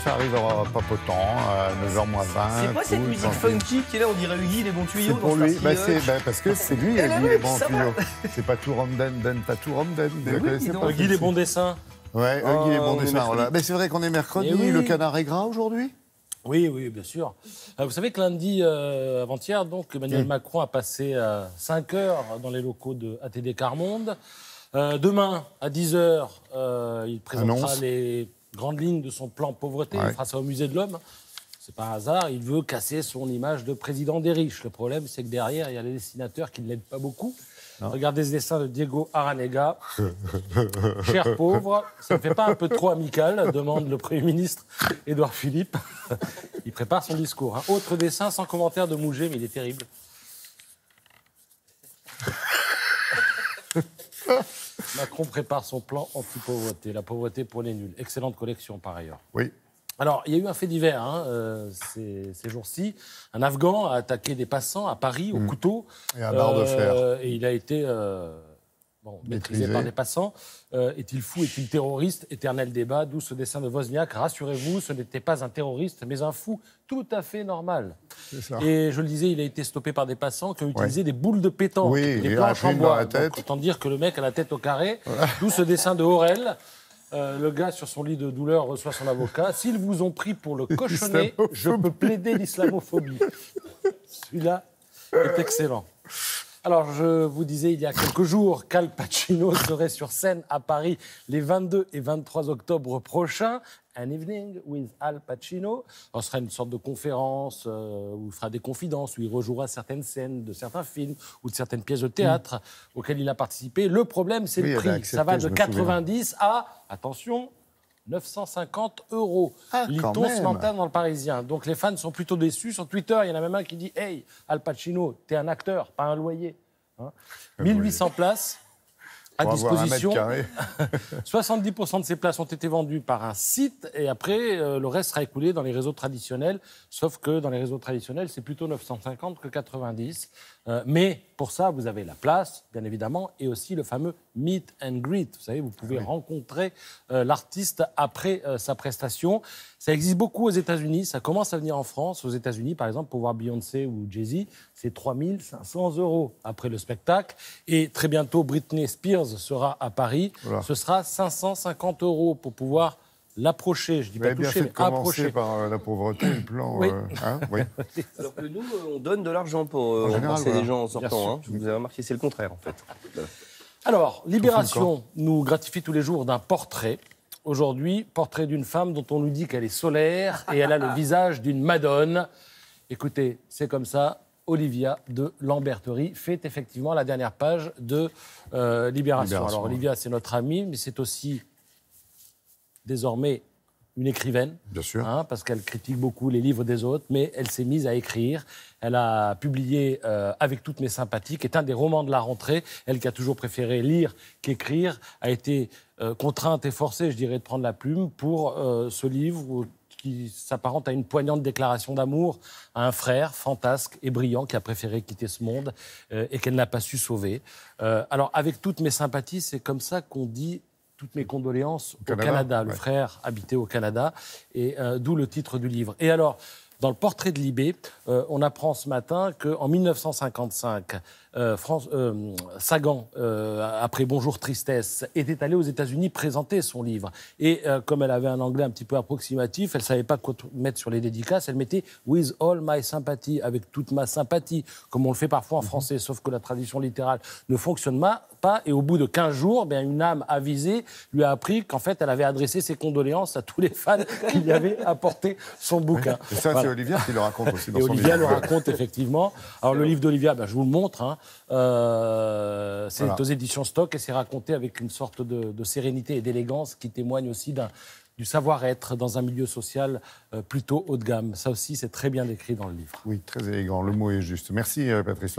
ça arrive en papotant, à 9h moins 20. C'est quoi cette musique funky qui est là? On dirait Guy les bons tuyaux. Pour lui, parce que c'est lui, Guy les bons tuyaux. C'est pas tout Romden, pas tout Romden. Guy les bons dessins. Ouais, Guy les bons dessins. Voilà. Mais c'est vrai qu'on est mercredi, oui. Le Canard est gras aujourd'hui? Oui, oui, bien sûr. Vous savez que lundi, avant-hier, donc, Emmanuel Macron a passé 5 heures dans les locaux de ATD Carmonde. Demain, à 10h, il présentera les grandes lignes de son plan pauvreté. Il fera ça au Musée de l'Homme. C'est pas un hasard, il veut casser son image de président des riches. Le problème, c'est que derrière, il y a les dessinateurs qui ne l'aident pas beaucoup. Regardez ce dessin de Diego Aranega. Cher pauvre, ça ne fait pas un peu trop amical, demande le Premier ministre Édouard Philippe. Il prépare son discours. Autre dessin sans commentaire de Mouget, mais il est terrible. Macron prépare son plan anti-pauvreté, la pauvreté pour les nuls. Excellente collection par ailleurs. Oui. Alors, il y a eu un fait divers ces jours-ci. Un Afghan a attaqué des passants à Paris au couteau. Et à barre de fer. Et il a été maîtrisé par des passants. Est-il fou, est-il terroriste? Éternel débat, d'où ce dessin de Wozniak. Rassurez-vous, ce n'était pas un terroriste, mais un fou tout à fait normal. Et je le disais, il a été stoppé par des passants qui ont utilisé des boules de pétanque, des planches en bois. Donc, autant dire que le mec a la tête au carré. Voilà. D'où ce dessin de Aurel. Le gars, sur son lit de douleur, reçoit son avocat. S'ils vous ont pris pour le cochonnet, je peux plaider l'islamophobie. Celui-là est excellent. Alors, je vous disais il y a quelques jours qu'Al Pacino serait sur scène à Paris les 22 et 23 octobre prochains. An Evening with Al Pacino. Ce sera une sorte de conférence où il fera des confidences, où il rejouera certaines scènes de certains films ou de certaines pièces de théâtre auxquelles il a participé. Le problème, c'est le prix. Ça va de 90 à, attention, 950 €. Lit-on ce matin dans le Parisien. Donc les fans sont plutôt déçus. Sur Twitter, il y en a même un qui dit « Hey, Al Pacino, t'es un acteur, pas un loyer. » 1800 places à disposition. 70% de ces places ont été vendues par un site et après, le reste sera écoulé dans les réseaux traditionnels. Sauf que dans les réseaux traditionnels, c'est plutôt 950 que 90. Mais pour ça, vous avez la place, bien évidemment, et aussi le fameux meet and greet. Vous savez, vous pouvez rencontrer l'artiste après sa prestation. Ça existe beaucoup aux États-Unis. Ça commence à venir en France. Aux États-Unis, par exemple, pour voir Beyoncé ou Jay-Z, c'est 3 500 € après le spectacle. Et très bientôt, Britney Spears sera à Paris. Voilà. Ce sera 550 € pour pouvoir l'approcher. Je dis pas toucher, mais approcher. Par la pauvreté, le plan. Oui. Oui. Alors que nous, on donne de l'argent pour rembourser les gens en sortant. Vous avez remarqué, c'est le contraire, en fait. Alors, Libération nous gratifie tous les jours d'un portrait. Aujourd'hui, portrait d'une femme dont on nous dit qu'elle est solaire et elle a le visage d'une madone. Écoutez, c'est comme ça. Olivia de Lamberterie fait effectivement la dernière page de Libération. Alors, Olivia, c'est notre amie, mais c'est aussi désormais une écrivaine. Bien sûr. Parce qu'elle critique beaucoup les livres des autres, mais elle s'est mise à écrire. Elle a publié Avec toutes mes sympathies, qui est un des romans de la rentrée. Elle qui a toujours préféré lire qu'écrire, a été contrainte et forcée, je dirais, de prendre la plume pour ce livre qui s'apparente à une poignante déclaration d'amour à un frère fantasque et brillant qui a préféré quitter ce monde et qu'elle n'a pas su sauver. Alors, Avec toutes mes sympathies, c'est comme ça qu'on dit toutes mes condoléances au Canada. Le frère habitait au Canada, et d'où le titre du livre. Et alors, dans le portrait de Libé, on apprend ce matin qu'en 1955, Sagan, après Bonjour Tristesse, était allé aux États-Unis présenter son livre. Et comme elle avait un anglais un petit peu approximatif, elle ne savait pas quoi mettre sur les dédicaces, elle mettait « With all my sympathy », avec toute ma sympathie, comme on le fait parfois en français, sauf que la traduction littérale ne fonctionne pas. Et au bout de 15 jours, une âme avisée lui a appris qu'en fait, elle avait adressé ses condoléances à tous les fans qui lui avaient apporté son bouquin. Et ça, c'est Olivia qui le raconte aussi dans son livre. Olivia le raconte, effectivement. Alors, le livre d'Olivia, je vous le montre. C'est aux éditions Stock et c'est raconté avec une sorte de sérénité et d'élégance qui témoigne aussi du savoir-être dans un milieu social plutôt haut de gamme. Ça aussi, c'est très bien décrit dans le livre. Oui, très élégant. Le mot est juste. Merci, Patrice.